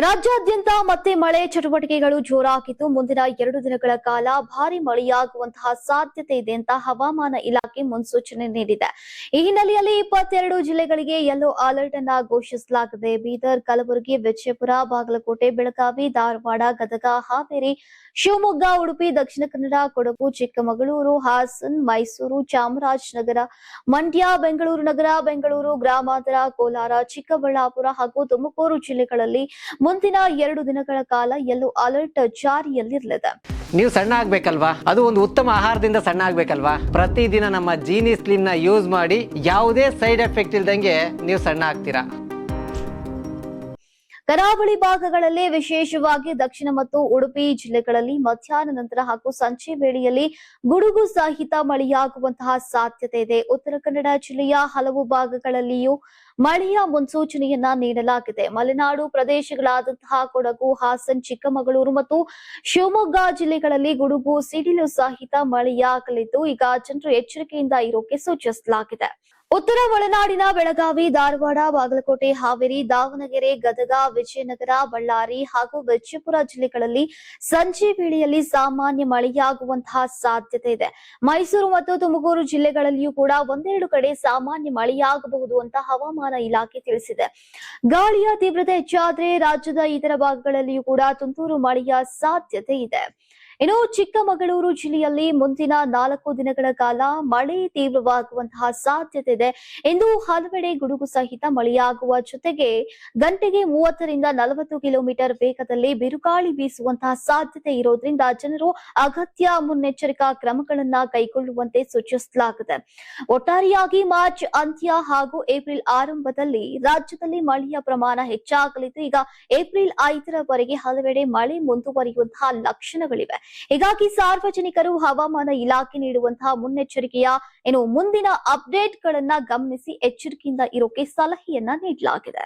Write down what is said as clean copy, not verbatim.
ರಾಜ್ಯಾದ್ಯಂತ ಮತ್ತೆ ಮಳೆ ಚಟುವಟಿಕೆಗಳು ಜೋರಾಗಿದ್ದು ಮುಂದಿನ 2 ದಿನಗಳ ಕಾಲ ಭಾರಿ ಮಳೆಯಾಗುವಂತಹ ಸಾಧ್ಯತೆ ಇದೆ ಅಂತ ಹವಾಮಾನ ಇಲಾಖೆ ಮುನ್ಸೂಚನೆ ನೀಡಿದೆ. ಈ ಹಿನ್ನೆಲೆಯಲ್ಲಿ 22 ಜಿಲ್ಲೆಗಳಿಗೆ ಯೆಲ್ಲೋ ಅಲರ್ಟ್ ಅನ್ನು ಘೋಷಿಸಲಾಗಿದೆ. ಬೀದರ್, ಕಲಬುರಗಿ, ವಿಜಯಪುರ, ಬಾಗಲಕೋಟೆ, ಬೆಳಗಾವಿ, ಧಾರವಾಡ, ಗದಗ, ಹಾವೇರಿ, ಶಿವಮೊಗ್ಗ, ಉಡುಪಿ, ದಕ್ಷಿಣ ಕನ್ನಡ, ಕೊಡಗು, ಚಿಕ್ಕಮಗಳೂರು, ಹಾಸನ್, ಮೈಸೂರು, ಚಾಮರಾಜನಗರ, ಮಂಡ್ಯ, ಬೆಂಗಳೂರು ನಗರ, ಬೆಂಗಳೂರು ಗ್ರಾಮಾಂತರ, ಕೋಲಾರ, ಚಿಕ್ಕಬಳ್ಳಾಪುರ ಹಾಗೂ ತುಮಕೂರು ಜಿಲ್ಲೆಗಳಲ್ಲಿ ಮುಂದಿನ 2 ದಿನಗಳ ಕಾಲ ಯೆಲ್ಲೋ ಅಲರ್ಟ್ ಜಾರಿಯಲ್ಲಿರಲಿದೆ. ನೀವು ಸಣ್ಣ ಆಗ್ಬೇಕಲ್ವಾ? ಅದು ಒಂದು ಉತ್ತಮ ಆಹಾರದಿಂದ ಸಣ್ಣ ಆಗ್ಬೇಕಲ್ವಾ? ಪ್ರತಿದಿನ ನಮ್ಮ ಜೀನಿ ಸ್ಲಿಮ್ ನ ಯೂಸ್ ಮಾಡಿ ಯಾವುದೇ ಸೈಡ್ ಎಫೆಕ್ಟ್ ಇಲ್ದಂಗೆ ನೀವು ಸಣ್ಣ ಆಗ್ತೀರಾ. ಕರಾವಳಿ ಭಾಗಗಳಲ್ಲಿ ವಿಶೇಷವಾಗಿ ದಕ್ಷಿಣ ಮತ್ತು ಉಡುಪಿ ಜಿಲ್ಲೆಗಳಲ್ಲಿ ಮಧ್ಯಾಹ್ನ ನಂತರ ಹಾಗೂ ಸಂಜೆ ವೇಳೆಯಲ್ಲಿ ಗುಡುಗು ಸಹಿತ ಮಳೆಯಾಗುವಂತಹ ಸಾಧ್ಯತೆ ಇದೆ. ಉತ್ತರ ಕನ್ನಡ ಜಿಲ್ಲೆಯ ಹಲವು ಭಾಗಗಳಲ್ಲಿಯೂ ಮಳೆಯ ಮುನ್ಸೂಚನೆಯನ್ನ ನೀಡಲಾಗಿದೆ. ಮಲೆನಾಡು ಪ್ರದೇಶಗಳಾದಂತಹ ಕೊಡಗು, ಹಾಸನ್, ಚಿಕ್ಕಮಗಳೂರು ಮತ್ತು ಶಿವಮೊಗ್ಗ ಜಿಲ್ಲೆಗಳಲ್ಲಿ ಗುಡುಗು ಸಿಡಿಲು ಸಹಿತ ಮಳೆಯಾಗಲಿದ್ದು ಈಗ ಜನರು ಎಚ್ಚರಿಕೆಯಿಂದ ಇರೋಕೆ ಸೂಚಿಸಲಾಗಿದೆ. ಉತ್ತರ ಒಳನಾಡಿನ ಬೆಳಗಾವಿ, ಧಾರವಾಡ, ಬಾಗಲಕೋಟೆ, ಹಾವೇರಿ, ದಾವಣಗೆರೆ, ಗದಗ, ವಿಜಯನಗರ, ಬಳ್ಳಾರಿ ಹಾಗೂ ವಿಜಯಪುರ ಜಿಲ್ಲೆಗಳಲ್ಲಿ ಸಂಜೆ ವೇಳೆಯಲ್ಲಿ ಸಾಮಾನ್ಯ ಮಳೆಯಾಗುವಂತಹ ಸಾಧ್ಯತೆ ಇದೆ. ಮೈಸೂರು ಮತ್ತು ತುಮಕೂರು ಜಿಲ್ಲೆಗಳಲ್ಲಿಯೂ ಕೂಡ ಒಂದೆರಡು ಕಡೆ ಸಾಮಾನ್ಯ ಮಳೆಯಾಗಬಹುದು ಅಂತ ಹವಾಮಾನ ಇಲಾಖೆ ತಿಳಿಸಿದೆ. ಗಾಳಿಯ ತೀವ್ರತೆ ಹೆಚ್ಚಾದ್ರೆ ರಾಜ್ಯದ ಇತರ ಭಾಗಗಳಲ್ಲಿಯೂ ಕೂಡ ತುಂತುರು ಮಳೆಯ ಸಾಧ್ಯತೆ ಇದೆ. ಇನ್ನು ಚಿಕ್ಕಮಗಳೂರು ಜಿಲ್ಲೆಯಲ್ಲಿ ಮುಂದಿನ 4 ದಿನಗಳ ಕಾಲ ಮಳೆ ತೀವ್ರವಾಗುವಂತಹ ಸಾಧ್ಯತೆ ಇದೆ. ಇಂದು ಹಲವೆಡೆ ಗುಡುಗು ಸಹಿತ ಮಳೆಯಾಗುವ ಜೊತೆಗೆ ಗಂಟೆಗೆ 30 ರಿಂದ 40 ಕಿಲೋಮೀಟರ್ ವೇಗದಲ್ಲಿ ಬಿರುಗಾಳಿ ಬೀಸುವಂತಹ ಸಾಧ್ಯತೆ ಇರೋದ್ರಿಂದ ಜನರು ಅಗತ್ಯ ಮುನ್ನೆಚ್ಚರಿಕಾ ಕ್ರಮಗಳನ್ನ ಕೈಗೊಳ್ಳುವಂತೆ ಸೂಚಿಸಲಾಗಿದೆ. ಒಟ್ಟಾರೆಯಾಗಿ ಮಾರ್ಚ್ ಅಂತ್ಯ ಹಾಗೂ ಏಪ್ರಿಲ್ ಆರಂಭದಲ್ಲಿ ರಾಜ್ಯದಲ್ಲಿ ಮಳೆಯ ಪ್ರಮಾಣ ಹೆಚ್ಚಾಗಲಿದ್ದು ಈಗ ಏಪ್ರಿಲ್ 5ರವರೆಗೆ ಹಲವೆಡೆ ಮಳೆ ಮುಂದುವರಿಯುವಂತಹ ಲಕ್ಷಣಗಳಿವೆ. ಹೀಗಾಗಿ ಸಾರ್ವಜನಿಕರು ಹವಾಮಾನ ಇಲಾಖೆ ನೀಡುವಂತಹ ಮುನ್ನೆಚ್ಚರಿಕೆಯ ಮುಂದಿನ ಅಪ್ಡೇಟ್ಗಳನ್ನ ಗಮನಿಸಿ ಎಚ್ಚರಿಕೆಯಿಂದ ಇರೋಕೆ ಸಲಹೆಯನ್ನ ನೀಡಲಾಗಿದೆ.